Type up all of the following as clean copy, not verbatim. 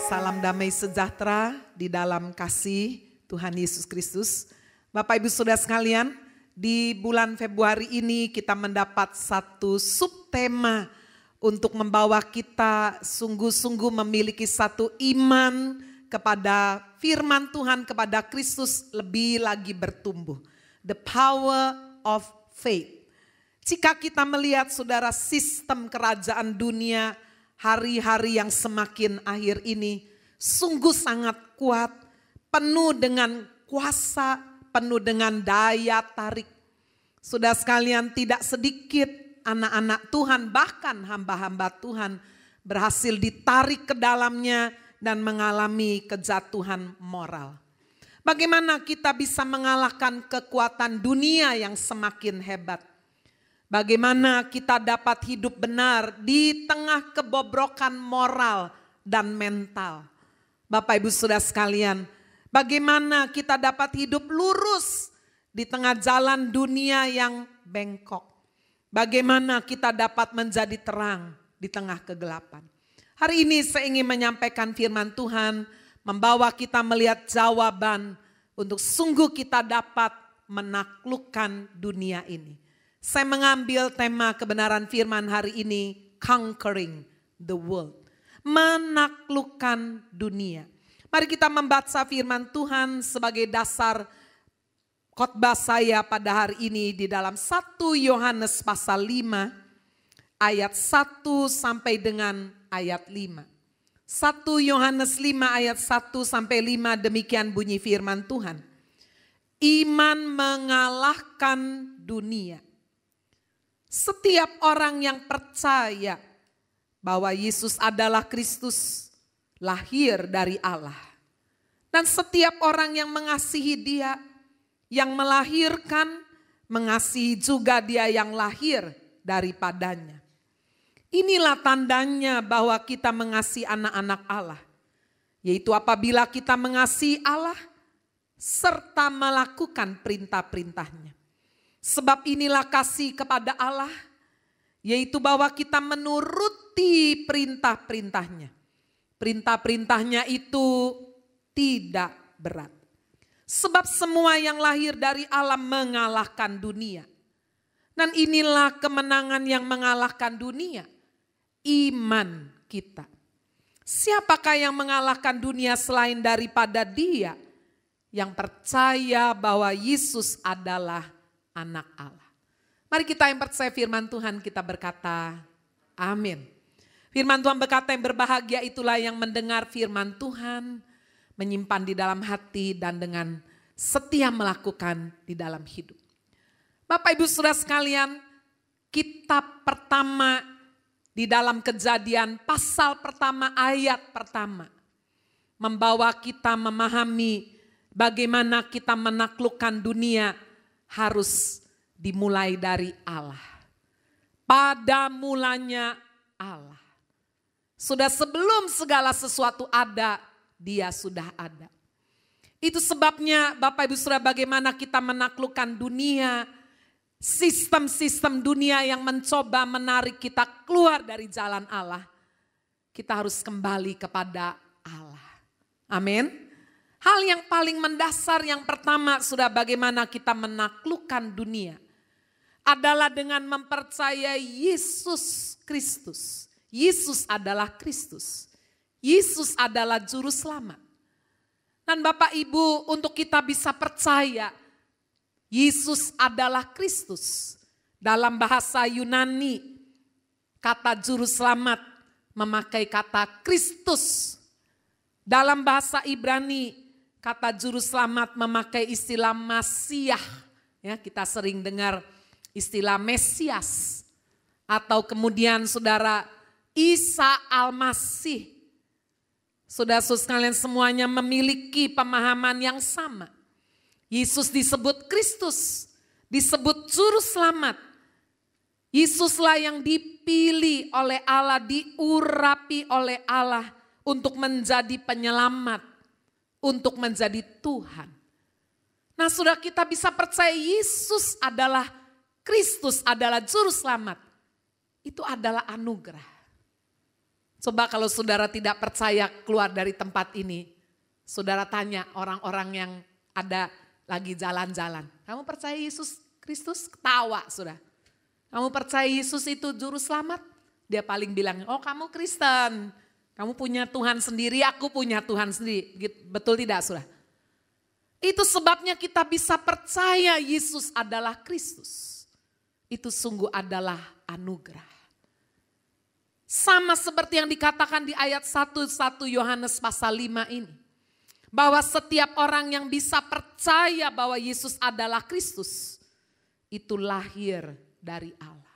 Salam damai sejahtera di dalam kasih Tuhan Yesus Kristus. Bapak Ibu Saudara sekalian, di bulan Februari ini kita mendapat satu subtema untuk membawa kita sungguh-sungguh memiliki satu iman kepada firman Tuhan, kepada Kristus lebih lagi bertumbuh. The power of faith. Jika kita melihat saudara sistem kerajaan dunia hari-hari yang semakin akhir ini sungguh sangat kuat, penuh dengan kuasa, penuh dengan daya tarik. Saudara sekalian, tidak sedikit anak-anak Tuhan, bahkan hamba-hamba Tuhan berhasil ditarik ke dalamnya dan mengalami kejatuhan moral. Bagaimana kita bisa mengalahkan kekuatan dunia yang semakin hebat? Bagaimana kita dapat hidup benar di tengah kebobrokan moral dan mental? Bapak Ibu Saudara sekalian, bagaimana kita dapat hidup lurus di tengah jalan dunia yang bengkok? Bagaimana kita dapat menjadi terang di tengah kegelapan? Hari ini saya ingin menyampaikan firman Tuhan, membawa kita melihat jawaban untuk sungguh kita dapat menaklukkan dunia ini. Saya mengambil tema kebenaran firman hari ini, conquering the world. Menaklukkan dunia. Mari kita membaca firman Tuhan sebagai dasar khotbah saya pada hari ini di dalam 1 Yohanes pasal 5 ayat 1 sampai dengan ayat 5. 1 Yohanes 5 ayat 1 sampai 5 demikian bunyi firman Tuhan. Iman mengalahkan dunia. Setiap orang yang percaya bahwa Yesus adalah Kristus, lahir dari Allah. Dan setiap orang yang mengasihi Dia, yang melahirkan, mengasihi juga Dia yang lahir daripadanya. Inilah tandanya bahwa kita mengasihi anak-anak Allah, yaitu apabila kita mengasihi Allah serta melakukan perintah-perintahnya. Sebab inilah kasih kepada Allah, yaitu bahwa kita menuruti perintah-perintahnya. Perintah-perintahnya itu tidak berat. Sebab semua yang lahir dari Allah mengalahkan dunia. Dan inilah kemenangan yang mengalahkan dunia, iman kita. Siapakah yang mengalahkan dunia selain daripada Dia yang percaya bahwa Yesus adalah anak Allah. Mari kita yang percaya firman Tuhan kita berkata, amin. Firman Tuhan berkata yang berbahagia itulah yang mendengar firman Tuhan, menyimpan di dalam hati dan dengan setia melakukan di dalam hidup. Bapak Ibu Saudara sekalian, kitab pertama di dalam Kejadian pasal pertama ayat pertama membawa kita memahami bagaimana kita menaklukkan dunia harus dimulai dari Allah. Pada mulanya Allah. Sudah sebelum segala sesuatu ada, Dia sudah ada. Itu sebabnya Bapak Ibu Saudara bagaimana kita menaklukkan dunia, sistem-sistem dunia yang mencoba menarik kita keluar dari jalan Allah. Kita harus kembali kepada Allah. Amin. Hal yang paling mendasar yang pertama sudah bagaimana kita menaklukkan dunia adalah dengan mempercayai Yesus Kristus. Yesus adalah Kristus. Yesus adalah juru selamat. Dan Bapak Ibu, untuk kita bisa percaya Yesus adalah Kristus. Dalam bahasa Yunani, kata juru selamat memakai kata Kristus. Dalam bahasa Ibrani, kata juru selamat memakai istilah Masiah. Ya, kita sering dengar istilah Mesias. Atau kemudian saudara Isa Al-Masih. Saudara-saudara sekalian semuanya memiliki pemahaman yang sama. Yesus disebut Kristus, disebut juru selamat. Yesuslah yang dipilih oleh Allah, diurapi oleh Allah untuk menjadi penyelamat. Untuk menjadi Tuhan. Nah saudara kita bisa percaya Yesus adalah Kristus adalah juru selamat. Itu adalah anugerah. Coba kalau saudara tidak percaya keluar dari tempat ini, saudara tanya orang-orang yang ada lagi jalan-jalan. Kamu percaya Yesus Kristus? Ketawa sudah. Kamu percaya Yesus itu juru selamat? Dia paling bilang, oh kamu Kristen. Kamu punya Tuhan sendiri, aku punya Tuhan sendiri. Betul tidak saudara? Itu sebabnya kita bisa percaya Yesus adalah Kristus. Itu sungguh adalah anugerah. Sama seperti yang dikatakan di ayat 1 Yohanes pasal 5 ini. Bahwa setiap orang yang bisa percaya bahwa Yesus adalah Kristus, itu lahir dari Allah.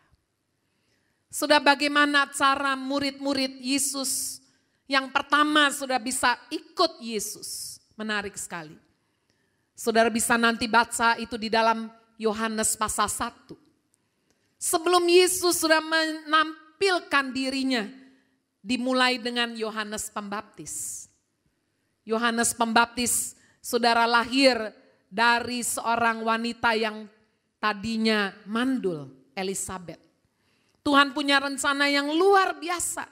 Sudah bagaimana cara murid-murid Yesus yang pertama sudah bisa ikut Yesus? Menarik sekali. Saudara bisa nanti baca itu di dalam Yohanes pasal 1. Sebelum Yesus sudah menampilkan dirinya, dimulai dengan Yohanes Pembaptis. Yohanes Pembaptis, saudara, lahir dari seorang wanita yang tadinya mandul, Elisabeth. Tuhan punya rencana yang luar biasa,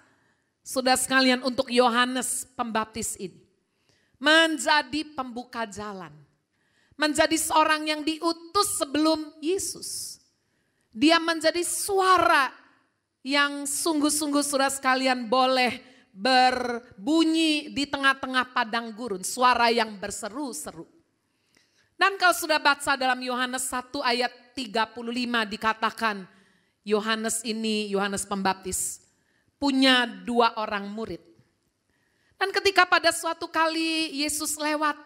saudara sekalian, untuk Yohanes Pembaptis ini. Menjadi pembuka jalan. Menjadi seorang yang diutus sebelum Yesus. Dia menjadi suara yang sungguh-sungguh saudara sekalian boleh berbunyi di tengah-tengah padang gurun. Suara yang berseru-seru. Dan kalau sudah baca dalam Yohanes 1 ayat 35 dikatakan Yohanes ini, Yohanes Pembaptis, punya 2 orang murid. Dan ketika pada suatu kali Yesus lewat,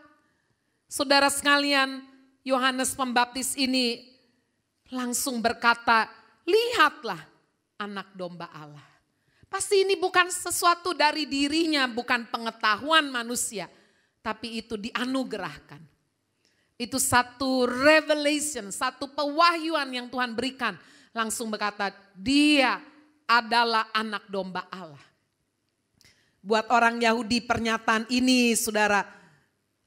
saudara sekalian, Yohanes Pembaptis ini langsung berkata, lihatlah anak domba Allah. Pasti ini bukan sesuatu dari dirinya, bukan pengetahuan manusia, tapi itu dianugerahkan. Itu satu revelation, satu pewahyuan yang Tuhan berikan. Langsung berkata, dia adalah anak domba Allah. Buat orang Yahudi pernyataan ini, saudara,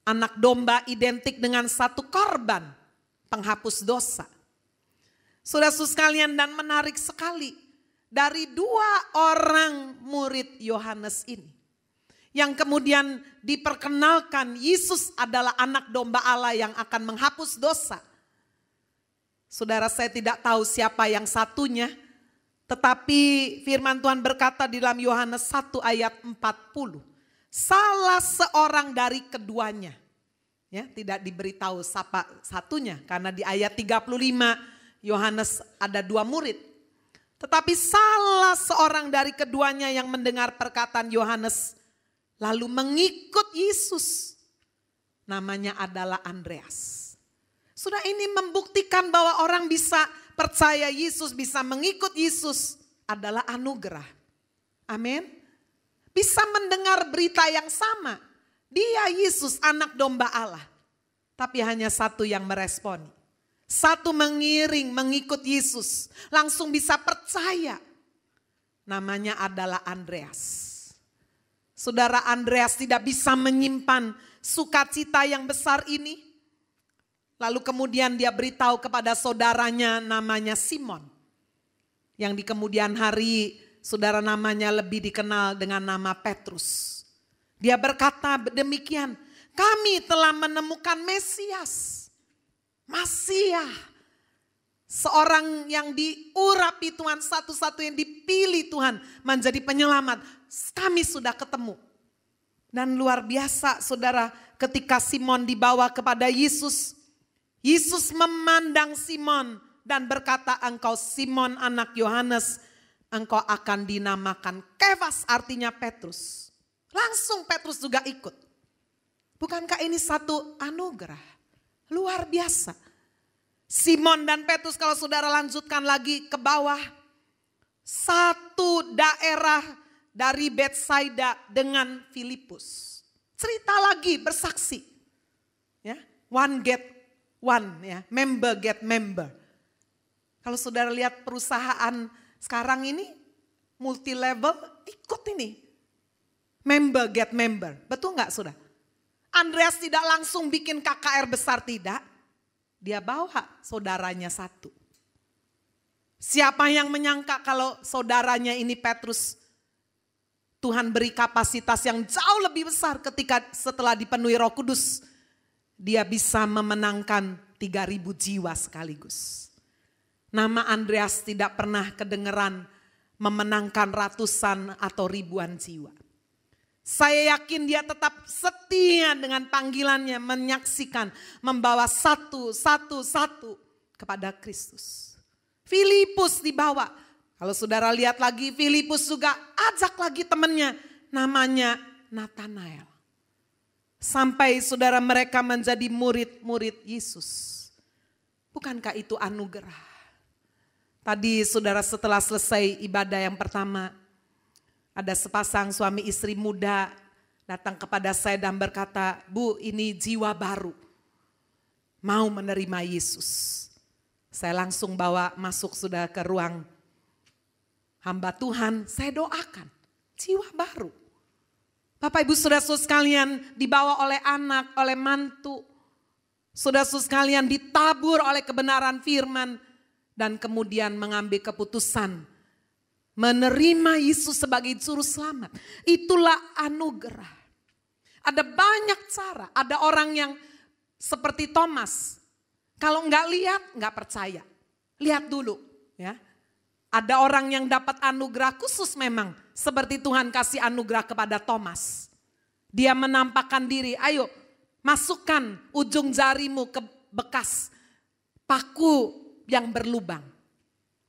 anak domba identik dengan satu korban penghapus dosa. Saudara-saudara sekalian, dan menarik sekali. Dari 2 orang murid Yohanes ini. Yang kemudian diperkenalkan Yesus adalah anak domba Allah yang akan menghapus dosa. Saudara, saya tidak tahu siapa yang satunya. Tetapi firman Tuhan berkata di dalam Yohanes 1 ayat 40. Salah seorang dari keduanya. Ya, tidak diberitahu siapa satunya. Karena di ayat 35 Yohanes ada 2 murid. Tetapi salah seorang dari keduanya yang mendengar perkataan Yohanes lalu mengikut Yesus. Namanya adalah Andreas. Sudah ini membuktikan bahwa orang bisa percaya Yesus, bisa mengikut Yesus adalah anugerah. Amin. Bisa mendengar berita yang sama. Dia Yesus anak domba Allah. Tapi hanya satu yang meresponi. Satu mengiring, mengikut Yesus. Langsung bisa percaya. Namanya adalah Andreas. Saudara, Andreas tidak bisa menyimpan sukacita yang besar ini. Lalu kemudian dia beritahu kepada saudaranya namanya Simon. Yang di kemudian hari saudara namanya lebih dikenal dengan nama Petrus. Dia berkata demikian, kami telah menemukan Mesias. Masiah, seorang yang diurapi Tuhan, satu-satu yang dipilih Tuhan menjadi penyelamat. Kami sudah ketemu. Dan luar biasa saudara, ketika Simon dibawa kepada Yesus, Yesus memandang Simon dan berkata, engkau Simon anak Yohanes, engkau akan dinamakan Kefas, artinya Petrus. Langsung Petrus juga ikut. Bukankah ini satu anugerah? Luar biasa. Simon dan Petrus kalau saudara lanjutkan lagi ke bawah. Satu daerah dari Betsaida dengan Filipus. Cerita lagi bersaksi. Ya, one get one, ya, member get member. Kalau saudara lihat perusahaan sekarang ini multi level, ikut ini. Member get member. Betul nggak saudara? Andreas tidak langsung bikin KKR besar, tidak. Dia bawa saudaranya satu. Siapa yang menyangka kalau saudaranya ini Petrus Tuhan beri kapasitas yang jauh lebih besar ketika setelah dipenuhi Roh Kudus. Dia bisa memenangkan 3.000 jiwa sekaligus. Nama Andreas tidak pernah kedengeran memenangkan ratusan atau ribuan jiwa. Saya yakin dia tetap setia dengan panggilannya menyaksikan, membawa satu kepada Kristus. Filipus dibawa. Kalau saudara lihat lagi, Filipus juga ajak lagi temannya, namanya Nathanael. Sampai saudara mereka menjadi murid-murid Yesus. Bukankah itu anugerah? Tadi saudara setelah selesai ibadah yang pertama, ada sepasang suami istri muda datang kepada saya dan berkata, "Bu, ini jiwa baru, mau menerima Yesus." Saya langsung bawa masuk sudah ke ruang hamba Tuhan, saya doakan jiwa baru. Bapak Ibu saudara-saudara sekalian dibawa oleh anak, oleh mantu. Saudara-saudara sekalian ditabur oleh kebenaran firman dan kemudian mengambil keputusan menerima Yesus sebagai juru selamat. Itulah anugerah. Ada banyak cara, ada orang yang seperti Thomas. Kalau enggak lihat, enggak percaya. Lihat dulu ya. Ada orang yang dapat anugerah khusus memang. Seperti Tuhan kasih anugerah kepada Thomas. Dia menampakkan diri, ayo masukkan ujung jarimu ke bekas paku yang berlubang.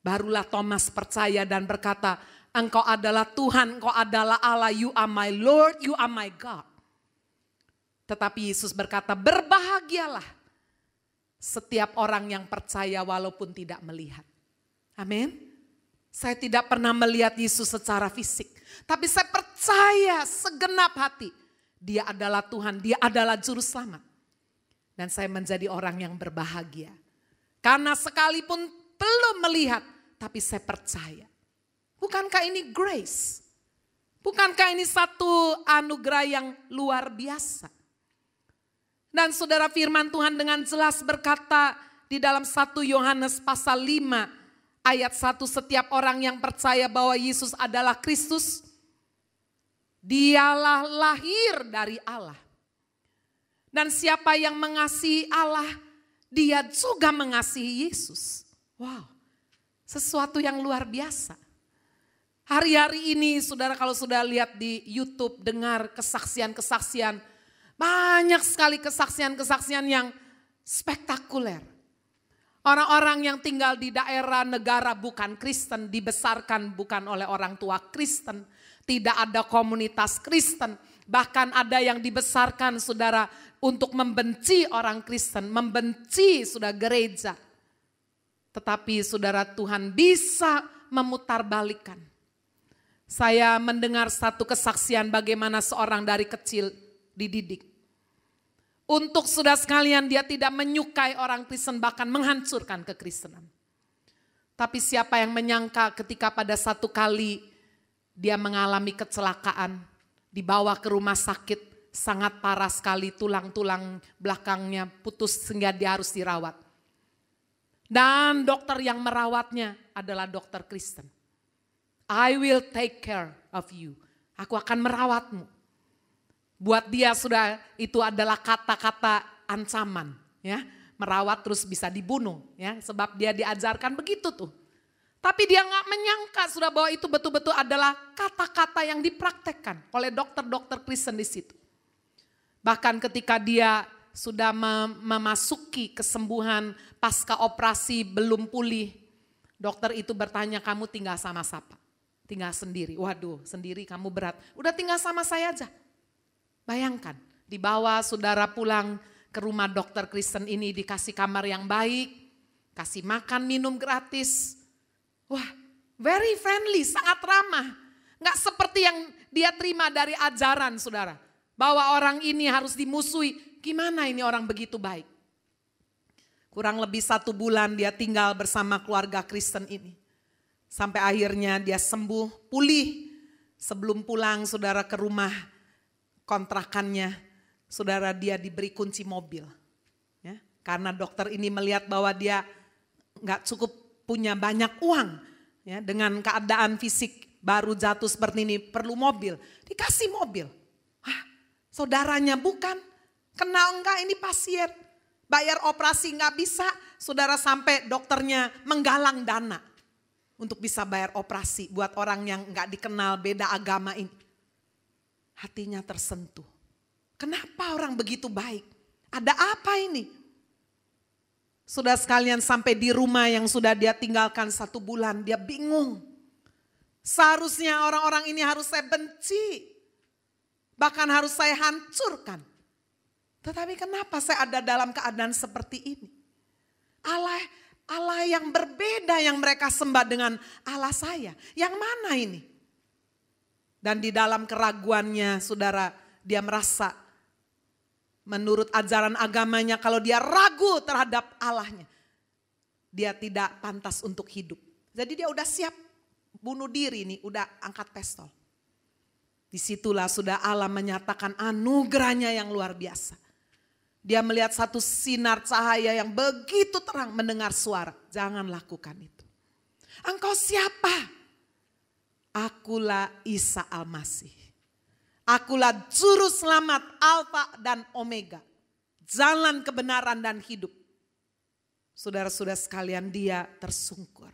Barulah Thomas percaya dan berkata, "Engkau adalah Tuhan, engkau adalah Allah, you are my Lord, you are my God." Tetapi Yesus berkata, "Berbahagialah setiap orang yang percaya walaupun tidak melihat." Amin. Saya tidak pernah melihat Yesus secara fisik. Tapi saya percaya segenap hati. Dia adalah Tuhan, dia adalah juru selamat. Dan saya menjadi orang yang berbahagia. Karena sekalipun belum melihat, tapi saya percaya. Bukankah ini grace? Bukankah ini satu anugerah yang luar biasa? Dan saudara firman Tuhan dengan jelas berkata di dalam 1 Yohanes pasal 5 ayat 1, setiap orang yang percaya bahwa Yesus adalah Kristus, dialah lahir dari Allah. Dan siapa yang mengasihi Allah, dia juga mengasihi Yesus. Wow, sesuatu yang luar biasa. Hari-hari ini saudara kalau sudah lihat di YouTube, dengar kesaksian-kesaksian, banyak sekali kesaksian-kesaksian yang spektakuler. Orang-orang yang tinggal di daerah negara bukan Kristen, dibesarkan bukan oleh orang tua Kristen, tidak ada komunitas Kristen, bahkan ada yang dibesarkan saudara untuk membenci orang Kristen, membenci sudah gereja. Tetapi saudara Tuhan bisa memutarbalikkan. Saya mendengar satu kesaksian bagaimana seorang dari kecil dididik. Untuk saudara sekalian dia tidak menyukai orang Kristen bahkan menghancurkan kekristenan. Tapi siapa yang menyangka ketika pada satu kali dia mengalami kecelakaan, dibawa ke rumah sakit sangat parah sekali, tulang-tulang belakangnya putus sehingga dia harus dirawat. Dan dokter yang merawatnya adalah dokter Kristen. I will take care of you. Aku akan merawatmu. Buat dia sudah itu adalah kata-kata ancaman, ya. Merawat terus bisa dibunuh, ya. Sebab dia diajarkan begitu tuh. Tapi dia nggak menyangka sudah bahwa itu betul-betul adalah kata-kata yang dipraktekkan oleh dokter-dokter Kristen di situ. Bahkan ketika dia sudah memasuki kesembuhan pasca operasi belum pulih, dokter itu bertanya, "Kamu tinggal sama siapa?" "Tinggal sendiri." "Waduh, sendiri kamu berat." "Udah tinggal sama saya aja." Bayangkan, dibawa saudara pulang ke rumah dokter Kristen ini, dikasih kamar yang baik, kasih makan minum gratis. Wah, very friendly, sangat ramah. Nggak seperti yang dia terima dari ajaran saudara. Bahwa orang ini harus dimusuhi. Gimana ini orang begitu baik? Kurang lebih 1 bulan dia tinggal bersama keluarga Kristen ini. Sampai akhirnya dia sembuh, pulih. Sebelum pulang saudara ke rumah kontrakannya, saudara dia diberi kunci mobil. Ya, karena dokter ini melihat bahwa dia nggak cukup punya banyak uang. Ya, dengan keadaan fisik baru jatuh seperti ini perlu mobil. Dikasih mobil. Hah, saudaranya bukan. Kenal enggak ini pasien. Bayar operasi enggak bisa. Saudara sampai dokternya menggalang dana. Untuk bisa bayar operasi buat orang yang enggak dikenal beda agama ini. Hatinya tersentuh. Kenapa orang begitu baik? Ada apa ini? Sudah sekalian sampai di rumah yang sudah dia tinggalkan 1 bulan, dia bingung. Seharusnya orang-orang ini harus saya benci. Bahkan harus saya hancurkan. Tetapi kenapa saya ada dalam keadaan seperti ini? Allah yang berbeda yang mereka sembah dengan Allah saya. Yang mana ini? Dan di dalam keraguannya saudara, dia merasa menurut ajaran agamanya kalau dia ragu terhadap Allahnya, dia tidak pantas untuk hidup. Jadi dia udah siap bunuh diri nih, udah angkat pistol. Disitulah sudah Allah menyatakan anugerahnya yang luar biasa. Dia melihat satu sinar cahaya yang begitu terang, mendengar suara. Jangan lakukan itu. Engkau siapa? Akulah Isa Al-Masih. Akulah juru selamat Alfa dan Omega. Jalan kebenaran dan hidup. Saudara-saudara sekalian, dia tersungkur.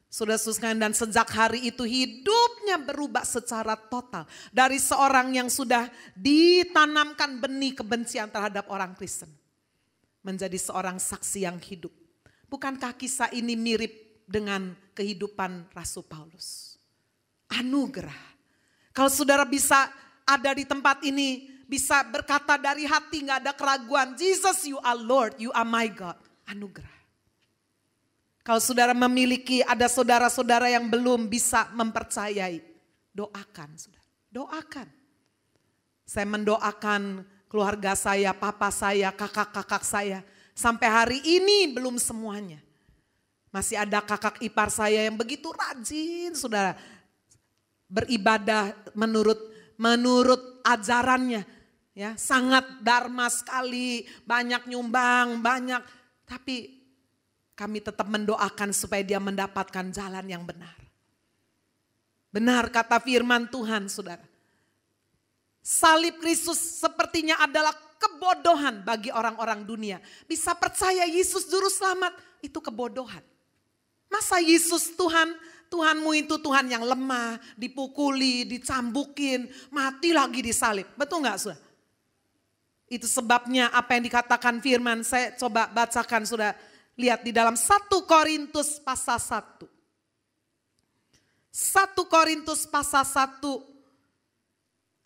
Saudara-saudara sekalian, dan sejak hari itu hidupnya berubah secara total. Dari seorang yang sudah ditanamkan benih kebencian terhadap orang Kristen. Menjadi seorang saksi yang hidup. Bukankah kisah ini mirip dengan kehidupan Rasul Paulus? Anugerah. Kalau saudara bisa ada di tempat ini, bisa berkata dari hati, gak ada keraguan. Jesus, you are Lord, you are my God. Anugerah. Kalau saudara memiliki, ada saudara-saudara yang belum bisa mempercayai, doakan saudara. Doakan. Saya mendoakan keluarga saya, papa saya, kakak-kakak saya. Sampai hari ini belum semuanya. Masih ada kakak ipar saya yang begitu rajin saudara. Beribadah menurut ajarannya, ya sangat dharma sekali, banyak nyumbang, banyak, tapi kami tetap mendoakan supaya dia mendapatkan jalan yang benar. Benar kata firman Tuhan saudara. Salib Kristus sepertinya adalah kebodohan bagi orang-orang dunia. Bisa percaya Yesus juru selamat itu kebodohan. Masa Yesus Tuhanmu itu Tuhan yang lemah, dipukuli, dicambukin, mati lagi disalib. Betul gak saudara? Itu sebabnya apa yang dikatakan firman, saya coba bacakan sudah. Lihat di dalam 1 Korintus pasal 1. 1 Korintus pasal 1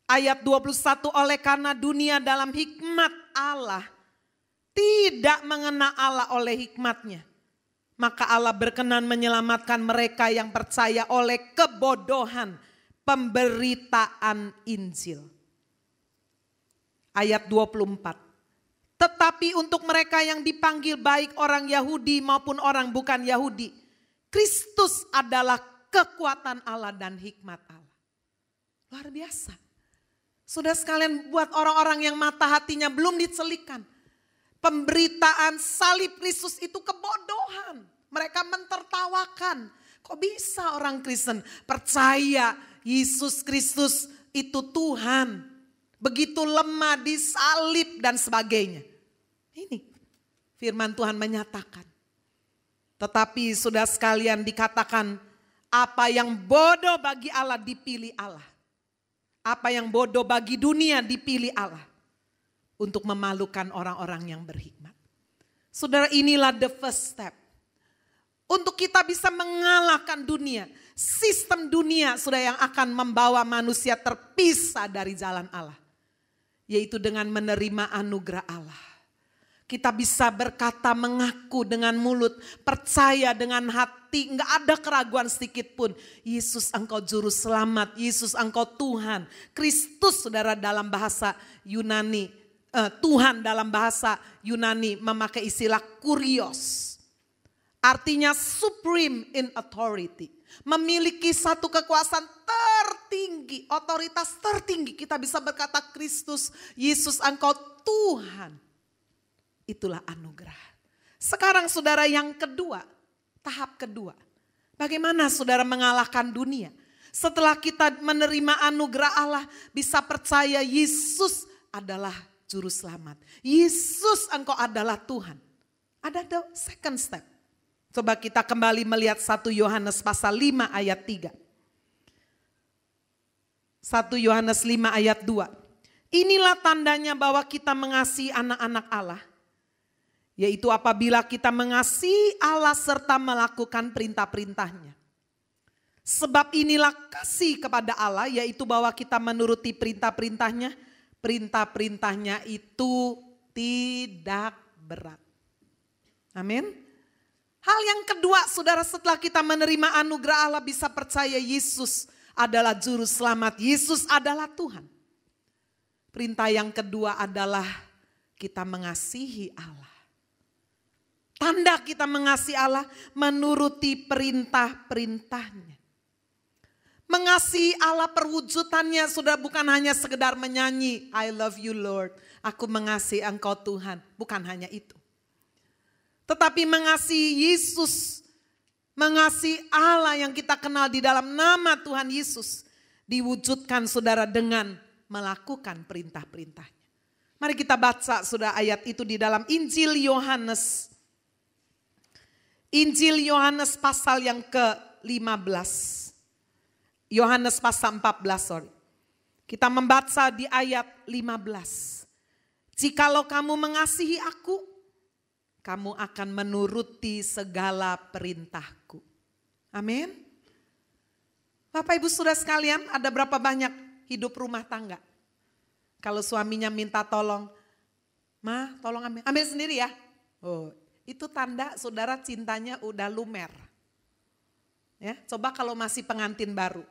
ayat 21, oleh karena dunia dalam hikmat Allah tidak mengenal Allah oleh hikmatnya. Maka Allah berkenan menyelamatkan mereka yang percaya oleh kebodohan pemberitaan Injil. Ayat 24. Tetapi untuk mereka yang dipanggil baik orang Yahudi maupun orang bukan Yahudi, Kristus adalah kekuatan Allah dan hikmat Allah. Luar biasa. Saudara sekalian, buat orang-orang yang mata hatinya belum dicelikan. Pemberitaan salib Kristus itu kebodohan. Mereka mentertawakan. Kok bisa orang Kristen percaya Yesus Kristus itu Tuhan. Begitu lemah disalib dan sebagainya. Ini firman Tuhan menyatakan. Tetapi sudah sekalian dikatakan apa yang bodoh bagi Allah dipilih Allah. Apa yang bodoh bagi dunia dipilih Allah. Untuk memalukan orang-orang yang berhikmat. Saudara, inilah the first step. Untuk kita bisa mengalahkan dunia. Sistem dunia sudah yang akan membawa manusia terpisah dari jalan Allah. Yaitu dengan menerima anugerah Allah. Kita bisa berkata, mengaku dengan mulut, percaya dengan hati, enggak ada keraguan sedikit pun. Yesus engkau juru selamat, Yesus engkau Tuhan. Kristus saudara dalam bahasa Yunani. Tuhan dalam bahasa Yunani memakai istilah kurios. Artinya supreme in authority. Memiliki satu kekuasaan tertinggi, otoritas tertinggi. Kita bisa berkata Kristus, Yesus engkau Tuhan. Itulah anugerah. Sekarang saudara yang kedua, tahap kedua. Bagaimana saudara mengalahkan dunia? Setelah kita menerima anugerah Allah, bisa percaya Yesus adalah juru selamat. Yesus, engkau adalah Tuhan. Ada the second step. Coba kita kembali melihat 1 Yohanes pasal 5 ayat 3. 1 Yohanes 5 ayat 2. Inilah tandanya bahwa kita mengasihi anak-anak Allah. Yaitu apabila kita mengasihi Allah serta melakukan perintah-perintahnya. Sebab inilah kasih kepada Allah, yaitu bahwa kita menuruti perintah-perintahnya. Perintah-perintahnya itu tidak berat. Amin. Hal yang kedua, saudara, setelah kita menerima anugerah Allah, bisa percaya Yesus adalah juru selamat. Yesus adalah Tuhan. Perintah yang kedua adalah kita mengasihi Allah. Tanda kita mengasihi Allah, menuruti perintah-perintahnya. Mengasihi Allah perwujudannya sudah bukan hanya sekedar menyanyi, I love you Lord, aku mengasihi engkau Tuhan. Bukan hanya itu. Tetapi mengasihi Yesus, mengasihi Allah yang kita kenal di dalam nama Tuhan Yesus, diwujudkan saudara dengan melakukan perintah-perintahnya. Mari kita baca saudara ayat itu di dalam Injil Yohanes. Injil Yohanes pasal yang ke-15. Yohanes pasal 14, Kita membaca di ayat 15. Jikalau kamu mengasihi aku, kamu akan menuruti segala perintahku. Amin. Bapak ibu saudara sekalian, ada berapa banyak hidup rumah tangga? Kalau suaminya minta tolong, Ma tolong ambil sendiri ya. Oh, itu tanda saudara cintanya udah lumer. Ya, coba kalau masih pengantin baru.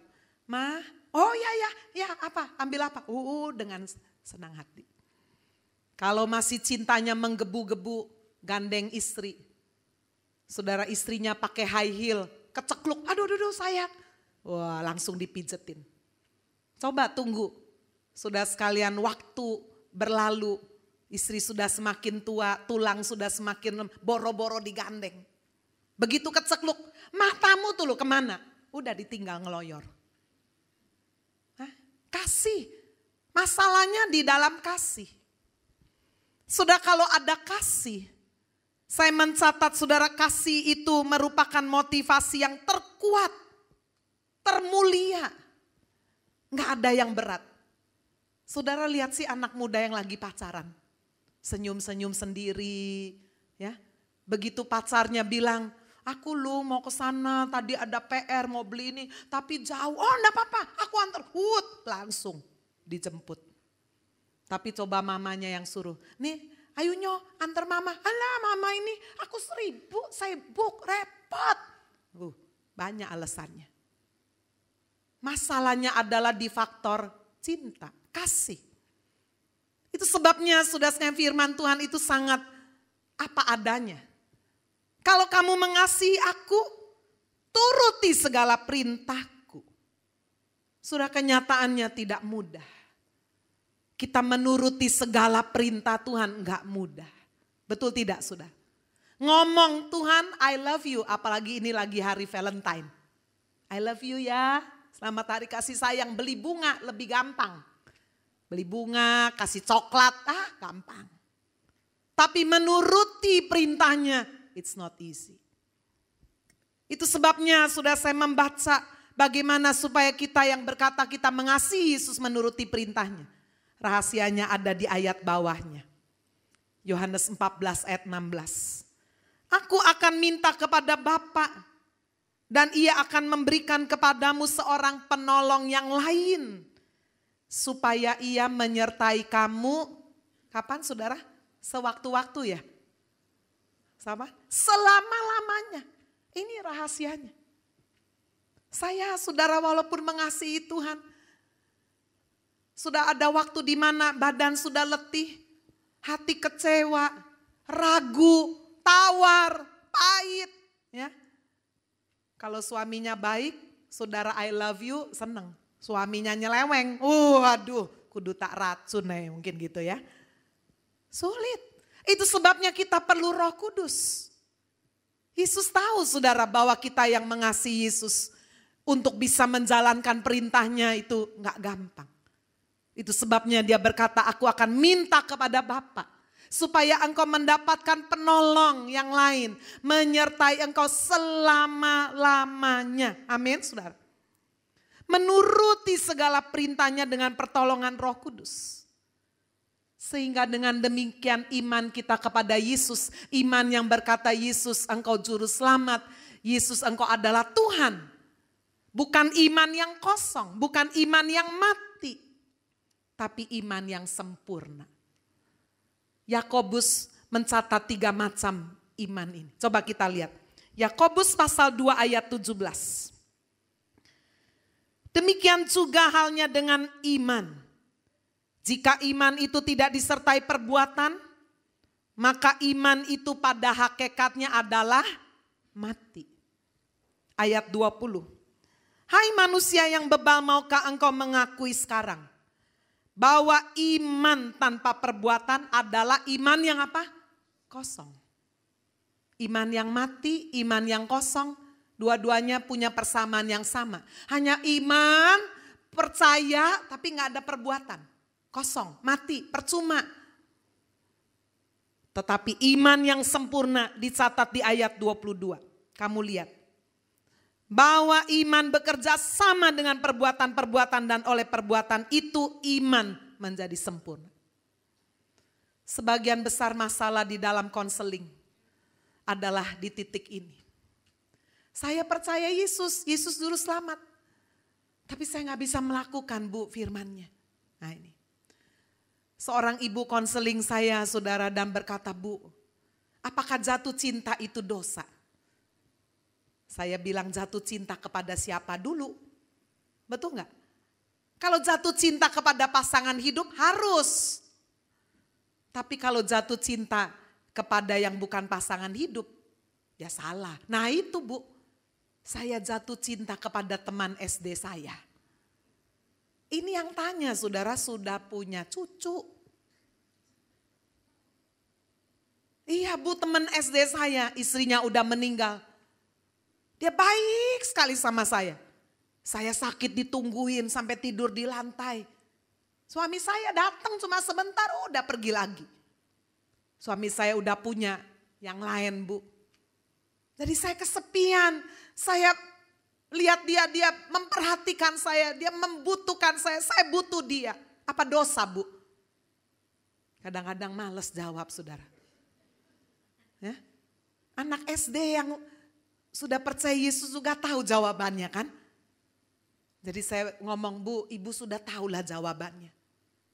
Ma, oh ya apa, ambil apa? Dengan senang hati. Kalau masih cintanya menggebu-gebu, gandeng istri. Saudara istrinya pakai high heel, kecekluk, aduh sayang. Wah, langsung dipijetin. Coba tunggu, sudah sekalian waktu berlalu, istri sudah semakin tua, tulang sudah semakin boro-boro digandeng. Begitu kecekluk, matamu tuh lo kemana? Udah ditinggal ngeloyor. Kasih, masalahnya di dalam kasih. Sudah kalau ada kasih, saya mencatat saudara, kasih itu merupakan motivasi yang terkuat, termulia. Nggak ada yang berat. Saudara lihat sih anak muda yang lagi pacaran, senyum-senyum sendiri, ya. Begitu pacarnya bilang, aku lu mau ke sana, tadi ada PR mau beli ini, tapi jauh. Oh enggak apa-apa, aku antar. Langsung dijemput. Tapi coba mamanya yang suruh, nih ayo nyo antar mama. Alah mama ini aku 1000 sibuk repot. Banyak alasannya. Masalahnya adalah di faktor cinta, kasih. Itu sebabnya sudah firman Tuhan itu sangat apa adanya. Kalau kamu mengasihi aku, turuti segala perintahku. Sudah kenyataannya tidak mudah. Kita menuruti segala perintah Tuhan enggak mudah. Betul tidak sudah? Ngomong Tuhan I love you, apalagi ini lagi hari Valentine. I love you ya, selamat hari kasih sayang, beli bunga lebih gampang. Beli bunga, kasih coklat, gampang. Tapi menuruti perintahnya, it's not easy. Itu sebabnya sudah saya membaca bagaimana supaya kita yang berkata kita mengasihi Yesus menuruti perintahnya. Rahasianya ada di ayat bawahnya. Yohanes 14 ayat 16. Aku akan minta kepada Bapa dan ia akan memberikan kepadamu seorang penolong yang lain. Supaya ia menyertai kamu, kapan saudara? Sewaktu-waktu ya. Sama? Selama-lamanya. Ini rahasianya. Saya saudara walaupun mengasihi Tuhan, sudah ada waktu di mana badan sudah letih, hati kecewa, ragu, tawar, pahit. Ya. Kalau suaminya baik, saudara I love you, seneng. Suaminya nyeleweng, aduh kudu tak racun mungkin gitu ya. Sulit. Itu sebabnya kita perlu Roh Kudus. Yesus tahu saudara bahwa kita yang mengasihi Yesus untuk bisa menjalankan perintahnya itu gak gampang. Itu sebabnya dia berkata, aku akan minta kepada Bapa supaya engkau mendapatkan penolong yang lain, menyertai engkau selama-lamanya. Amin, saudara. Menuruti segala perintahnya dengan pertolongan Roh Kudus. Sehingga dengan demikian iman kita kepada Yesus, iman yang berkata Yesus engkau juru selamat, Yesus engkau adalah Tuhan. Bukan iman yang kosong, bukan iman yang mati, tapi iman yang sempurna. Yakobus mencatat 3 macam iman ini. Coba kita lihat. Yakobus pasal 2 ayat 17. Demikian juga halnya dengan iman. Jika iman itu tidak disertai perbuatan, maka iman itu pada hakikatnya adalah mati. Ayat 20. Hai manusia yang bebal, maukah engkau mengakui sekarang bahwa iman tanpa perbuatan adalah iman yang apa? Kosong. Iman yang mati, iman yang kosong, dua-duanya punya persamaan yang sama. Hanya iman, percaya, tapi gak ada perbuatan. Kosong, mati, percuma. Tetapi iman yang sempurna dicatat di ayat 22. Kamu lihat. Bahwa iman bekerja sama dengan perbuatan-perbuatan dan oleh perbuatan itu iman menjadi sempurna. Sebagian besar masalah di dalam konseling adalah di titik ini. Saya percaya Yesus, Yesus juru selamat. Tapi saya gak bisa melakukan Bu firman-Nya. Nah ini. Seorang ibu konseling saya saudara dan berkata, Bu, apakah jatuh cinta itu dosa? Saya bilang jatuh cinta kepada siapa dulu? Betul gak? Kalau jatuh cinta kepada pasangan hidup harus. Tapi kalau jatuh cinta kepada yang bukan pasangan hidup, ya salah. Nah itu Bu, saya jatuh cinta kepada teman SD saya. Ini yang tanya saudara sudah punya cucu. Iya Bu, teman SD saya, istrinya udah meninggal. Dia baik sekali sama saya. Saya sakit ditungguin sampai tidur di lantai. Suami saya datang cuma sebentar udah pergi lagi. Suami saya udah punya yang lain Bu. Jadi saya kesepian. Saya lihat dia memperhatikan saya. Dia membutuhkan saya butuh dia. Apa dosa Bu? Kadang-kadang males jawab saudara. Ya? Anak SD yang sudah percaya Yesus juga tahu jawabannya kan. Jadi saya ngomong, Bu, ibu sudah tahulah jawabannya.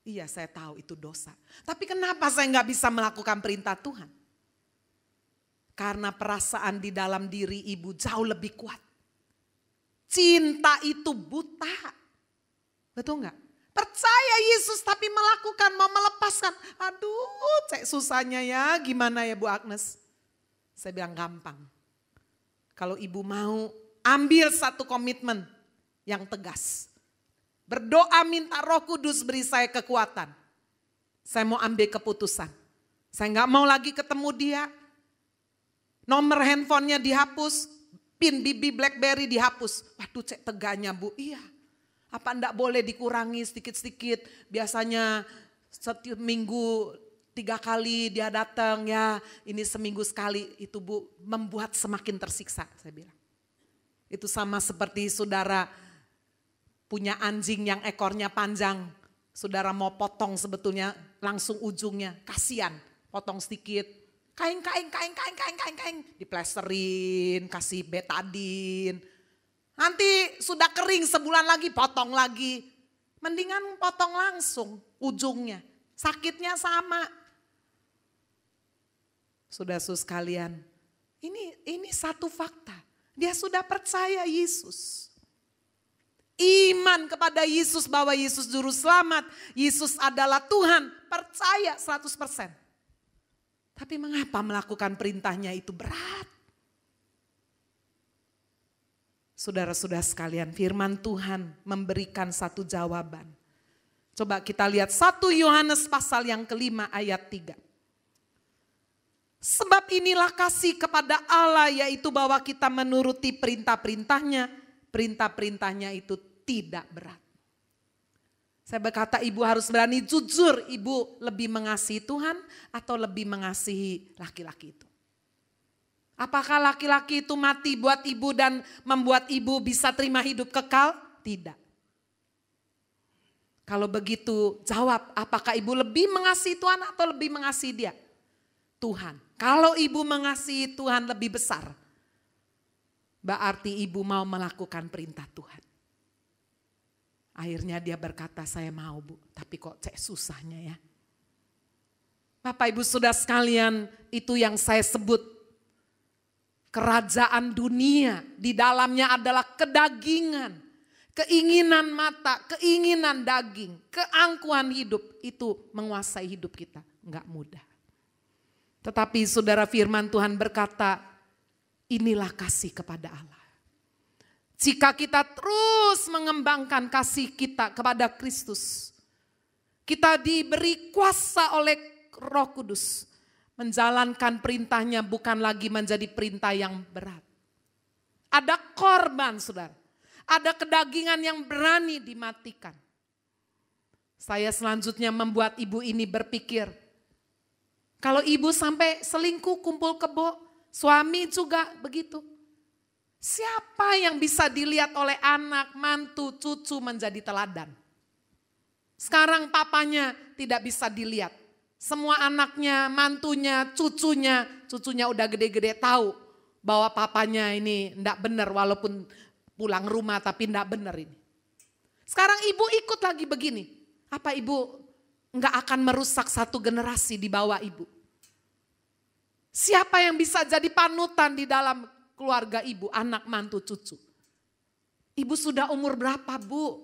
Iya saya tahu itu dosa. Tapi kenapa saya nggak bisa melakukan perintah Tuhan? Karena perasaan di dalam diri ibu jauh lebih kuat. Cinta itu buta. Betul nggak? Percaya Yesus tapi melakukan, mau melepaskan. Aduh cek susahnya ya, gimana ya Bu Agnes? Saya bilang gampang. Kalau ibu mau ambil satu komitmen yang tegas. Berdoa minta Roh Kudus beri saya kekuatan. Saya mau ambil keputusan. Saya gak mau lagi ketemu dia. Nomor handphonenya dihapus. PIN BB BlackBerry dihapus. Waduh cek teganya Bu. Iya. Apa enggak boleh dikurangi sedikit-sedikit. Biasanya setiap minggu 3 kali dia datang ya, ini seminggu sekali, itu Bu membuat semakin tersiksa saya bilang. Itu sama seperti saudara punya anjing yang ekornya panjang, saudara mau potong sebetulnya langsung ujungnya, kasihan, potong sedikit, kain, diplesterin, kasih betadin, nanti sudah kering sebulan lagi potong lagi, mendingan potong langsung ujungnya, sakitnya sama. Saudara-saudara sekalian, ini satu fakta. Dia sudah percaya Yesus. Iman kepada Yesus bahwa Yesus juru selamat, Yesus adalah Tuhan, percaya 100%. Tapi mengapa melakukan perintahnya itu berat? Saudara-saudara sekalian, firman Tuhan memberikan satu jawaban. Coba kita lihat 1 Yohanes pasal yang kelima ayat 3. Sebab inilah kasih kepada Allah, yaitu bahwa kita menuruti perintah-perintahnya perintah-perintahnya itu tidak berat. Saya berkata ibu harus berani jujur, ibu lebih mengasihi Tuhan atau lebih mengasihi laki-laki itu. Apakah laki-laki itu mati buat ibu dan membuat ibu bisa terima hidup kekal? Tidak. Kalau begitu jawab, apakah ibu lebih mengasihi Tuhan atau lebih mengasihi dia? Tuhan. Kalau ibu mengasihi Tuhan lebih besar, berarti ibu mau melakukan perintah Tuhan. Akhirnya dia berkata, saya mau Bu, tapi kok susahnya ya. Bapak Ibu Saudara sekalian, itu yang saya sebut kerajaan dunia. Di dalamnya adalah kedagingan, keinginan mata, keinginan daging, keangkuhan hidup. Itu menguasai hidup kita, enggak mudah. Tetapi saudara firman Tuhan berkata, inilah kasih kepada Allah. Jika kita terus mengembangkan kasih kita kepada Kristus, kita diberi kuasa oleh Roh Kudus, menjalankan perintahnya bukan lagi menjadi perintah yang berat. Ada korban saudara, ada kedagingan yang berani dimatikan. Saya selanjutnya membuat ibu ini berpikir, kalau ibu sampai selingkuh kumpul kebo, suami juga begitu. Siapa yang bisa dilihat oleh anak, mantu, cucu menjadi teladan? Sekarang papanya tidak bisa dilihat. Semua anaknya, mantunya, cucunya udah gede-gede tahu bahwa papanya ini enggak benar walaupun pulang rumah tapi enggak benar ini. Sekarang ibu ikut lagi begini. Apa ibu enggak akan merusak satu generasi di bawah ibu? Siapa yang bisa jadi panutan di dalam keluarga ibu, anak, mantu, cucu? Ibu sudah umur berapa Bu?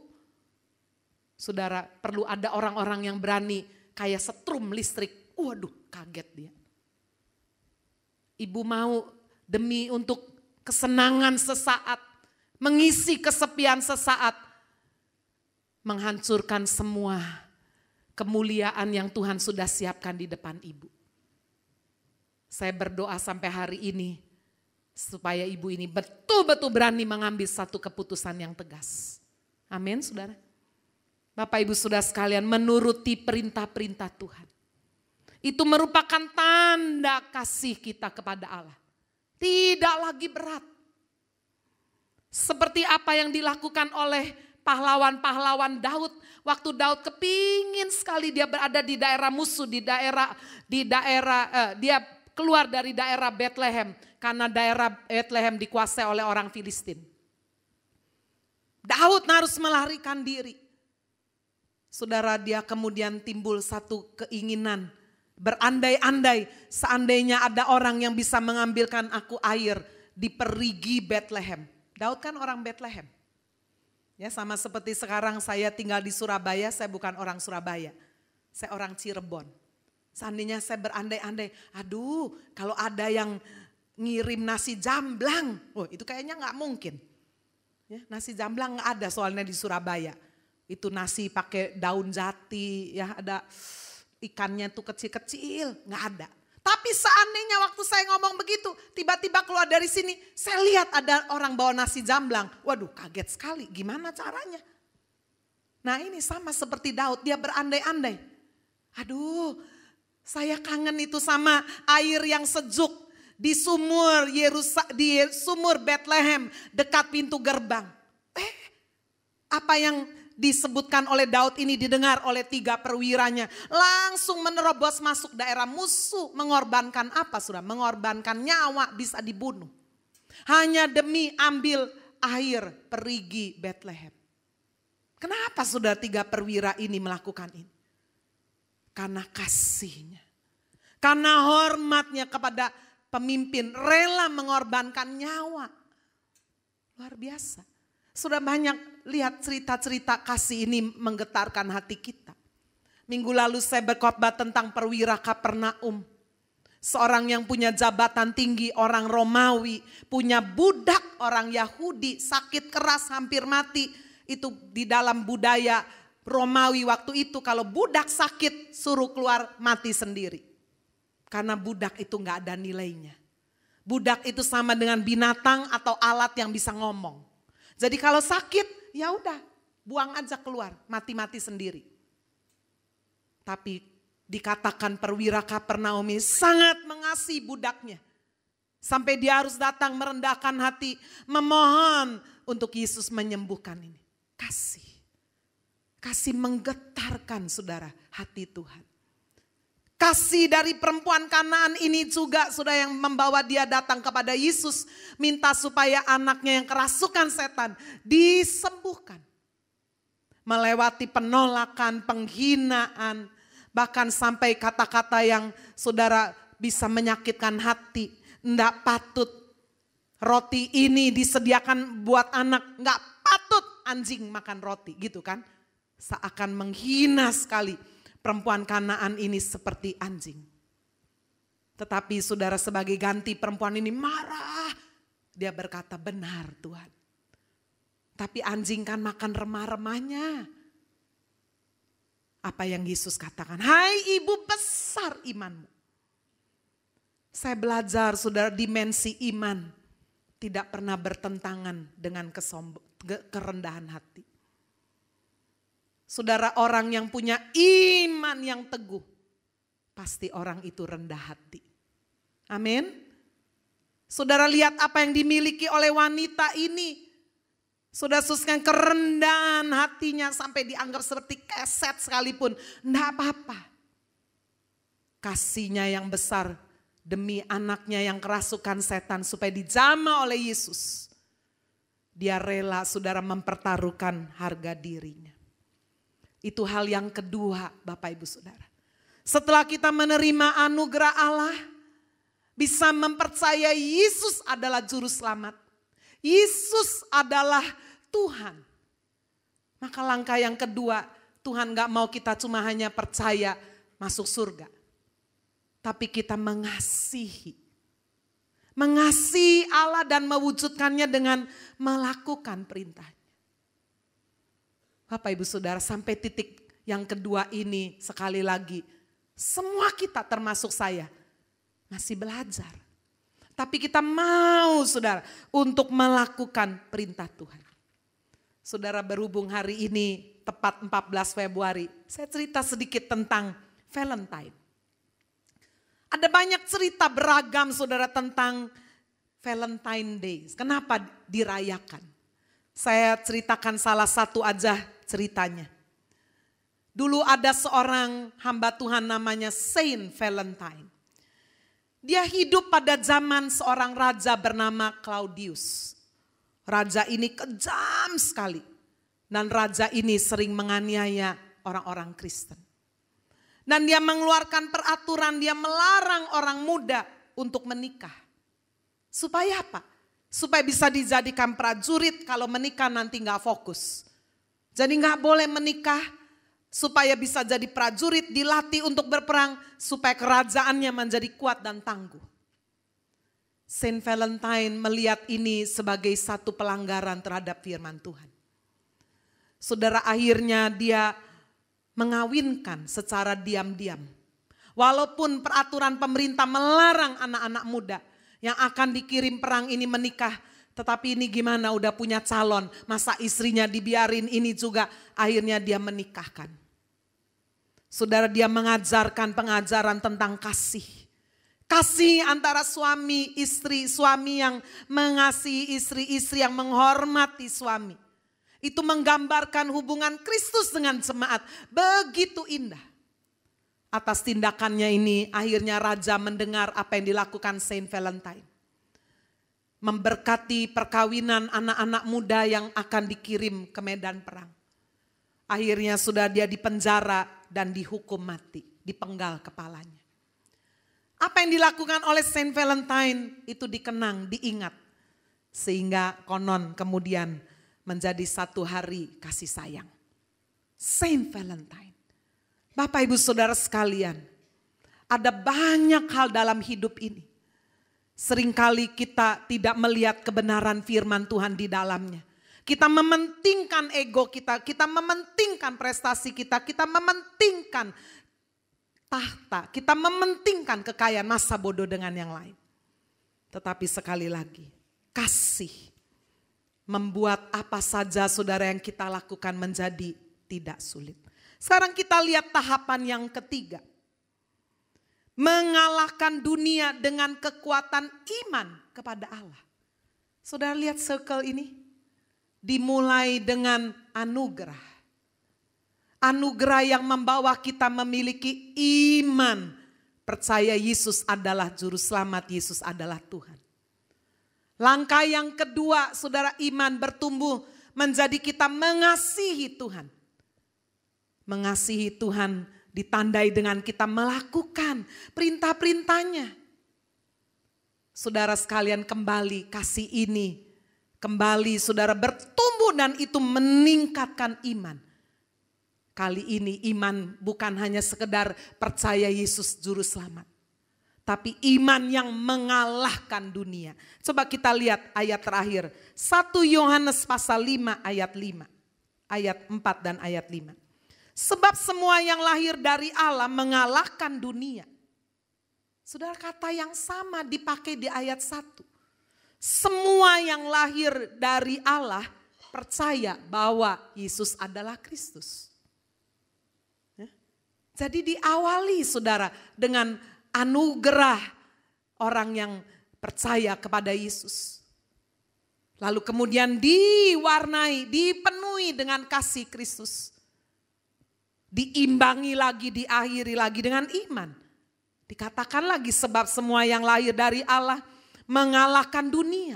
Saudara, perlu ada orang-orang yang berani kayak setrum listrik. Waduh, kaget dia. Ibu mau demi untuk kesenangan sesaat, mengisi kesepian sesaat, menghancurkan semua kemuliaan yang Tuhan sudah siapkan di depan ibu. Saya berdoa sampai hari ini, supaya ibu ini betul-betul berani mengambil satu keputusan yang tegas. Amin saudara. Bapak Ibu Saudara sekalian, menuruti perintah-perintah Tuhan. Itu merupakan tanda kasih kita kepada Allah. Tidak lagi berat. Seperti apa yang dilakukan oleh pahlawan-pahlawan Daud. Waktu Daud kepingin sekali dia berada di daerah musuh, dia keluar dari daerah Bethlehem. Karena daerah Bethlehem dikuasai oleh orang Filistin. Daud harus melarikan diri. Saudara, dia kemudian timbul satu keinginan. Berandai-andai seandainya ada orang yang bisa mengambilkan aku air di perigi Bethlehem. Daud kan orang Bethlehem. Ya, sama seperti sekarang saya tinggal di Surabaya, saya bukan orang Surabaya. Saya orang Cirebon. Seandainya saya berandai-andai, aduh kalau ada yang ngirim nasi jamblang, itu kayaknya nggak mungkin. Ya, nasi jamblang nggak ada soalnya di Surabaya. Itu nasi pakai daun jati, ya ada ikannya tuh kecil-kecil, nggak ada. Tapi seandainya waktu saya ngomong begitu, tiba-tiba keluar dari sini, saya lihat ada orang bawa nasi jamblang. Waduh, kaget sekali, gimana caranya? Nah ini sama seperti Daud, dia berandai-andai. Aduh, saya kangen itu sama air yang sejuk di sumur sumur Bethlehem dekat pintu gerbang. Apa yang disebutkan oleh Daud ini didengar oleh 3 perwiranya. Langsung menerobos masuk daerah musuh. Mengorbankan apa sudah? Mengorbankan nyawa, bisa dibunuh. Hanya demi ambil air perigi Bethlehem. Kenapa sudah 3 perwira ini melakukan ini? Karena kasihnya. Karena hormatnya kepada pemimpin. Rela mengorbankan nyawa. Luar biasa. Sudah banyak lihat cerita-cerita kasih ini menggetarkan hati kita. Minggu lalu saya berkhotbah tentang perwira Kapernaum. Seorang yang punya jabatan tinggi, orang Romawi, punya budak orang Yahudi, sakit keras hampir mati. Itu di dalam budaya Romawi waktu itu, kalau budak sakit suruh keluar mati sendiri. Karena budak itu gak ada nilainya. Budak itu sama dengan binatang atau alat yang bisa ngomong. Jadi kalau sakit, ya udah, buang aja keluar, mati-mati sendiri. Tapi dikatakan perwira Kapernaum sangat mengasihi budaknya. Sampai dia harus datang merendahkan hati, memohon untuk Yesus menyembuhkan ini. Kasih. Kasih menggetarkan saudara hati Tuhan. Kasih dari perempuan Kanaan ini juga sudah yang membawa dia datang kepada Yesus. Minta supaya anaknya yang kerasukan setan disembuhkan. Melewati penolakan, penghinaan. Bahkan sampai kata-kata yang saudara bisa menyakitkan hati. Nggak patut roti ini disediakan buat anak. Nggak patut anjing makan roti gitu kan. Seakan menghina sekali. Perempuan Kanaan ini seperti anjing. Tetapi saudara sebagai ganti perempuan ini marah. Dia berkata benar Tuhan. Tapi anjing kan makan remah-remahnya. Apa yang Yesus katakan. Hai ibu besar imanmu. Saya belajar saudara dimensi iman. Tidak pernah bertentangan dengan kerendahan hati. Saudara orang yang punya iman yang teguh. Pasti orang itu rendah hati. Amin. Saudara lihat apa yang dimiliki oleh wanita ini. Saudara susahkan kerendahan hatinya sampai dianggap seperti keset sekalipun. Tidak apa-apa. Kasihnya yang besar demi anaknya yang kerasukan setan supaya dijamah oleh Yesus. Dia rela saudara mempertaruhkan harga dirinya. Itu hal yang kedua Bapak Ibu Saudara. Setelah kita menerima anugerah Allah, bisa mempercayai Yesus adalah juru selamat. Yesus adalah Tuhan. Maka langkah yang kedua, Tuhan gak mau kita cuma hanya percaya masuk surga. Tapi kita mengasihi. Mengasihi Allah dan mewujudkannya dengan melakukan perintahnya. Bapak Ibu Saudara sampai titik yang kedua ini sekali lagi. Semua kita termasuk saya masih belajar. Tapi kita mau saudara untuk melakukan perintah Tuhan. Saudara berhubung hari ini tepat 14 Februari. Saya cerita sedikit tentang Valentine. Ada banyak cerita beragam saudara tentang Valentine Day. Kenapa dirayakan? Saya ceritakan salah satu aja ceritanya. Dulu ada seorang hamba Tuhan namanya Saint Valentine. Dia hidup pada zaman seorang raja bernama Claudius. Raja ini kejam sekali. Dan raja ini sering menganiaya orang-orang Kristen. Dan dia mengeluarkan peraturan, dia melarang orang muda untuk menikah. Supaya apa? Supaya bisa dijadikan prajurit, kalau menikah nanti gak fokus. Jadi gak boleh menikah supaya bisa jadi prajurit, dilatih untuk berperang supaya kerajaannya menjadi kuat dan tangguh. Saint Valentine melihat ini sebagai satu pelanggaran terhadap firman Tuhan. Saudara akhirnya dia mengawinkan secara diam-diam. Walaupun peraturan pemerintah melarang anak-anak muda yang akan dikirim perang ini menikah. Tetapi ini gimana udah punya calon, masa istrinya dibiarin ini juga. Akhirnya dia menikahkan. Saudara dia mengajarkan pengajaran tentang kasih. Kasih antara suami istri, suami yang mengasihi istri yang menghormati suami. Itu menggambarkan hubungan Kristus dengan jemaat, begitu indah. Atas tindakannya ini akhirnya raja mendengar apa yang dilakukan Saint Valentine. Memberkati perkawinan anak-anak muda yang akan dikirim ke medan perang. Akhirnya sudah dia dipenjara dan dihukum mati, dipenggal kepalanya. Apa yang dilakukan oleh Saint Valentine itu dikenang, diingat. Sehingga konon kemudian menjadi satu hari kasih sayang. Saint Valentine. Bapak Ibu Saudara sekalian, ada banyak hal dalam hidup ini. Seringkali kita tidak melihat kebenaran firman Tuhan di dalamnya. Kita mementingkan ego kita mementingkan prestasi kita mementingkan tahta, kita mementingkan kekayaan, masa bodoh dengan yang lain. Tetapi sekali lagi, kasih membuat apa saja saudara yang kita lakukan menjadi tidak sulit. Sekarang kita lihat tahapan yang ketiga. Mengalahkan dunia dengan kekuatan iman kepada Allah. Saudara lihat circle ini. Dimulai dengan anugerah. Anugerah yang membawa kita memiliki iman. Percaya Yesus adalah juru selamat, Yesus adalah Tuhan. Langkah yang kedua, saudara, iman bertumbuh menjadi kita mengasihi Tuhan. Mengasihi Tuhan ditandai dengan kita melakukan perintah-perintahnya. Saudara sekalian, kembali kasih ini. Kembali saudara bertumbuh dan itu meningkatkan iman. Kali ini iman bukan hanya sekedar percaya Yesus juru selamat. Tapi iman yang mengalahkan dunia. Coba kita lihat ayat terakhir. 1 Yohanes pasal 5 ayat 5. Ayat 4 dan ayat 5. Sebab semua yang lahir dari Allah mengalahkan dunia. Saudara, kata yang sama dipakai di ayat 1. Semua yang lahir dari Allah percaya bahwa Yesus adalah Kristus. Jadi diawali saudara dengan anugerah orang yang percaya kepada Yesus. Lalu kemudian diwarnai, dipenuhi dengan kasih Kristus. Diimbangi lagi, diakhiri lagi dengan iman. Dikatakan lagi sebab semua yang lahir dari Allah mengalahkan dunia.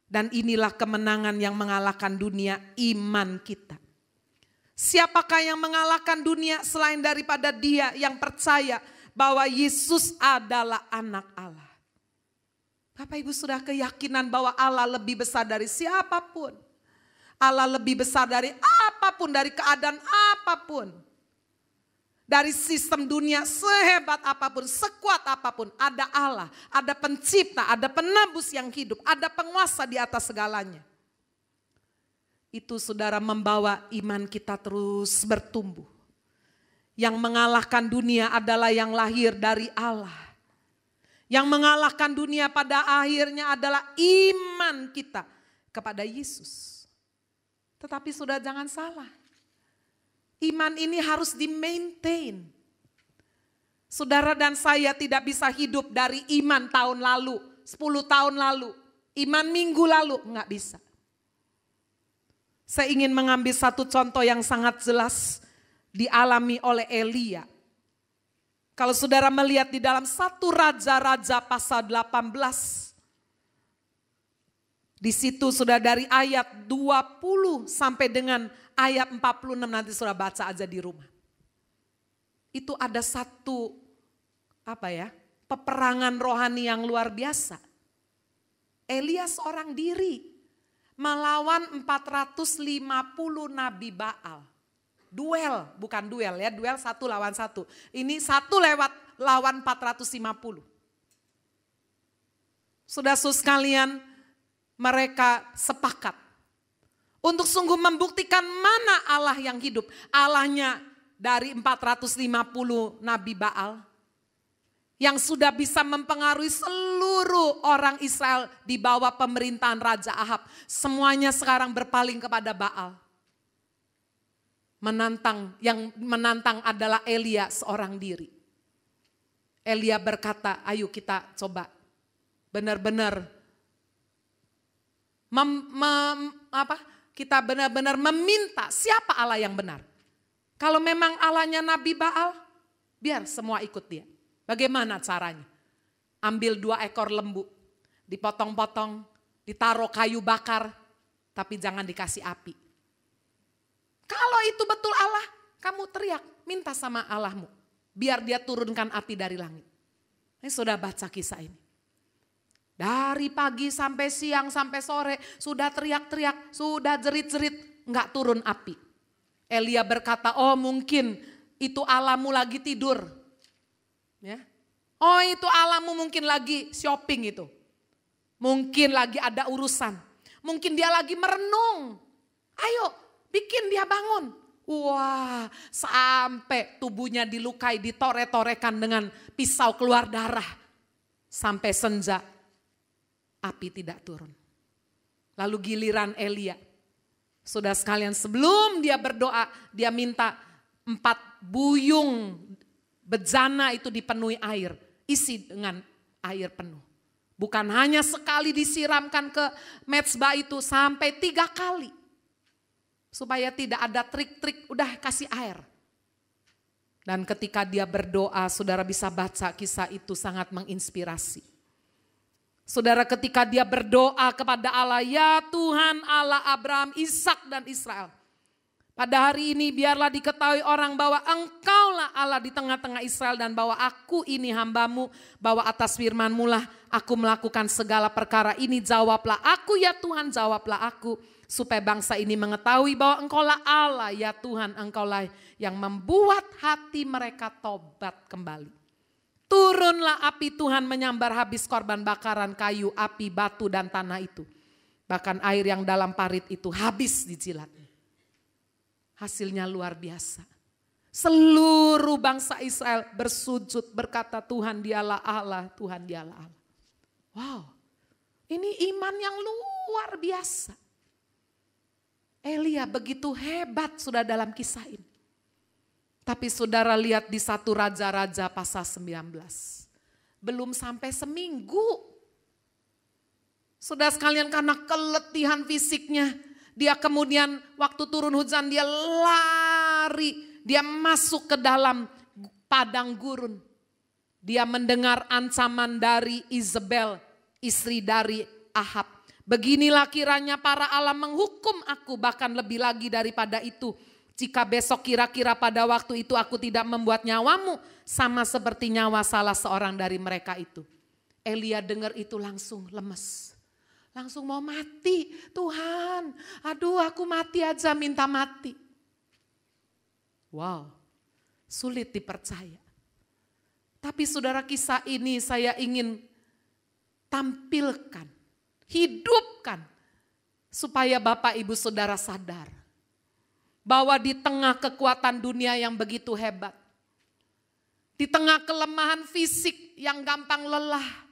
Dan inilah kemenangan yang mengalahkan dunia, iman kita. Siapakah yang mengalahkan dunia selain daripada dia yang percaya bahwa Yesus adalah anak Allah. Bapak Ibu sudah keyakinan bahwa Allah lebih besar dari siapapun. Allah lebih besar dari apapun, dari keadaan apapun. Dari sistem dunia sehebat apapun, sekuat apapun, ada Allah, ada pencipta, ada penebus yang hidup, ada penguasa di atas segalanya. Itu saudara membawa iman kita terus bertumbuh. Yang mengalahkan dunia adalah yang lahir dari Allah. Yang mengalahkan dunia pada akhirnya adalah iman kita kepada Yesus. Tetapi sudah jangan salah. Iman ini harus di-maintain. Saudara dan saya tidak bisa hidup dari iman tahun lalu, 10 tahun lalu, iman minggu lalu, enggak bisa. Saya ingin mengambil satu contoh yang sangat jelas dialami oleh Elia. Kalau saudara melihat di dalam 1 Raja-Raja pasal 18. Di situ sudah dari ayat 20 sampai dengan ayat 46 nanti saudara baca aja di rumah. Itu ada satu peperangan rohani yang luar biasa. Elia seorang diri melawan 450 nabi Baal. Duel, bukan duel ya, duel 1 lawan 1. Ini 1 lawan 450. Saudara-saudara sekalian, mereka sepakat untuk sungguh membuktikan mana Allah yang hidup. Allahnya dari 450 nabi Baal yang sudah bisa mempengaruhi seluruh orang Israel di bawah pemerintahan Raja Ahab. Semuanya sekarang berpaling kepada Baal. Yang menantang adalah Elia seorang diri. Elia berkata, ayo kita coba benar-benar kita benar-benar meminta siapa Allah yang benar. Kalau memang Allahnya Nabi Baal, biar semua ikut dia. Bagaimana caranya? Ambil 2 ekor lembu, dipotong-potong, ditaruh kayu bakar, tapi jangan dikasih api. Kalau itu betul Allah, kamu teriak, minta sama Allahmu, biar dia turunkan api dari langit. Ini sudah baca kisah ini. Dari pagi sampai siang sampai sore, sudah teriak-teriak, sudah jerit-jerit, enggak turun api. Elia berkata, oh mungkin itu Allahmu lagi tidur. Ya. Oh itu Allahmu mungkin lagi shopping itu. Mungkin lagi ada urusan. Mungkin dia lagi merenung. Ayo bikin dia bangun. Wah sampai tubuhnya dilukai, ditore-torekan dengan pisau keluar darah. Sampai senja api tidak turun. Lalu giliran Elia. Saudara sekalian, sebelum dia berdoa, dia minta 4 buyung bejana itu dipenuhi air. Isi dengan air penuh. Bukan hanya sekali disiramkan ke mezbah itu, sampai 3 kali. Supaya tidak ada trik-trik, udah kasih air. Dan ketika dia berdoa, saudara bisa baca kisah itu sangat menginspirasi. Saudara, ketika dia berdoa kepada Allah, ya Tuhan Allah Abraham, Ishak dan Israel. Pada hari ini biarlah diketahui orang bahwa Engkaulah Allah di tengah-tengah Israel, dan bahwa aku ini hambamu, bahwa atas firman-Mu lah aku melakukan segala perkara ini. Jawablah aku ya Tuhan, jawablah aku, supaya bangsa ini mengetahui bahwa Engkaulah Allah ya Tuhan, Engkaulah yang membuat hati mereka tobat kembali. Turunlah api Tuhan menyambar habis korban bakaran kayu, api, batu dan tanah itu. Bahkan air yang dalam parit itu habis dijilatnya. Hasilnya luar biasa. Seluruh bangsa Israel bersujud berkata, Tuhan dialah Allah, Tuhan dialah Allah. Wow, ini iman yang luar biasa. Elia begitu hebat sudah dalam kisah ini. Tapi saudara lihat di 1 Raja-Raja pasal 19. Belum sampai seminggu. Saudara sekalian, karena keletihan fisiknya, dia kemudian waktu turun hujan dia lari. Dia masuk ke dalam padang gurun. Dia mendengar ancaman dari Izebel, istri dari Ahab. Beginilah kiranya para Allah menghukum aku, bahkan lebih lagi daripada itu. Jika besok kira-kira pada waktu itu aku tidak membuat nyawamu sama seperti nyawa salah seorang dari mereka itu. Elia dengar itu langsung lemes. Langsung mau mati. Tuhan, aduh aku mati aja, minta mati. Wow, sulit dipercaya. Tapi saudara, kisah ini saya ingin tampilkan, hidupkan. Supaya Bapak Ibu Saudara sadar. Bahwa di tengah kekuatan dunia yang begitu hebat. Di tengah kelemahan fisik yang gampang lelah.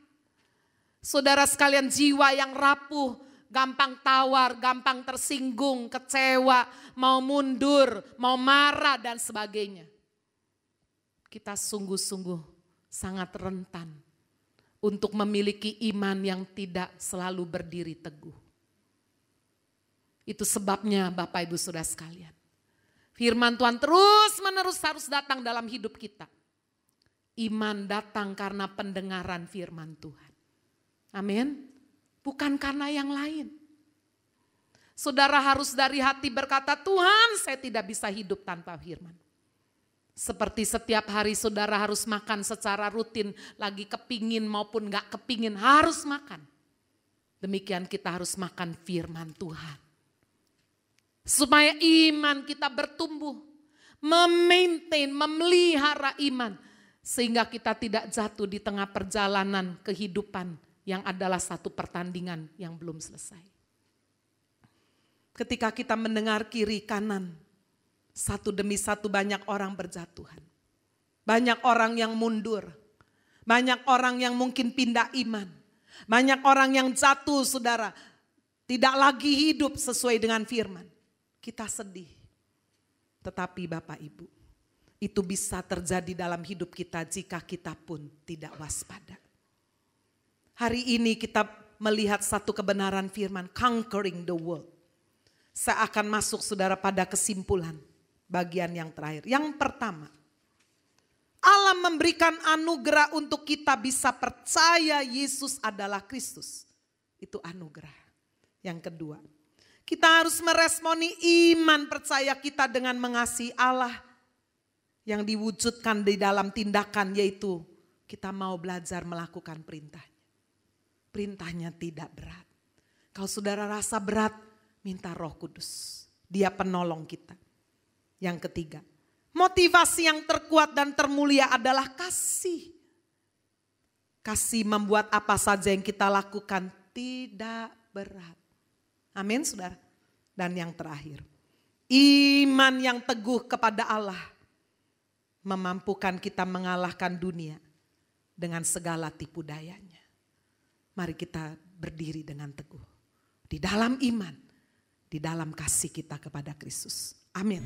Saudara sekalian, jiwa yang rapuh, gampang tawar, gampang tersinggung, kecewa, mau mundur, mau marah dan sebagainya. Kita sungguh-sungguh sangat rentan untuk memiliki iman yang tidak selalu berdiri teguh. Itu sebabnya Bapak Ibu Saudara sekalian. Firman Tuhan terus-menerus harus datang dalam hidup kita. Iman datang karena pendengaran firman Tuhan. Amin. Bukan karena yang lain. Saudara harus dari hati berkata, Tuhan, saya tidak bisa hidup tanpa firman. Seperti setiap hari saudara harus makan secara rutin, lagi kepingin maupun gak kepingin harus makan. Demikian kita harus makan firman Tuhan. Supaya iman kita bertumbuh, memaintain, memelihara iman. Sehingga kita tidak jatuh di tengah perjalanan kehidupan yang adalah satu pertandingan yang belum selesai. Ketika kita mendengar kiri kanan, satu demi satu banyak orang berjatuhan. Banyak orang yang mundur, banyak orang yang mungkin pindah iman. Banyak orang yang jatuh saudara, tidak lagi hidup sesuai dengan firman. Kita sedih, tetapi Bapak Ibu, itu bisa terjadi dalam hidup kita jika kita pun tidak waspada. Hari ini kita melihat satu kebenaran firman, conquering the world. Saya akan masuk saudara pada kesimpulan bagian yang terakhir. Yang pertama, Allah memberikan anugerah untuk kita bisa percaya Yesus adalah Kristus. Itu anugerah. Yang kedua, kita harus meresponi iman percaya kita dengan mengasihi Allah yang diwujudkan di dalam tindakan, yaitu kita mau belajar melakukan perintahnya. Perintahnya tidak berat. Kalau saudara rasa berat, minta Roh Kudus. Dia penolong kita. Yang ketiga, motivasi yang terkuat dan termulia adalah kasih. Kasih membuat apa saja yang kita lakukan tidak berat. Amin saudara. Dan yang terakhir, iman yang teguh kepada Allah memampukan kita mengalahkan dunia dengan segala tipu dayanya. Mari kita berdiri dengan teguh. di dalam iman, di dalam kasih kita kepada Kristus. Amin.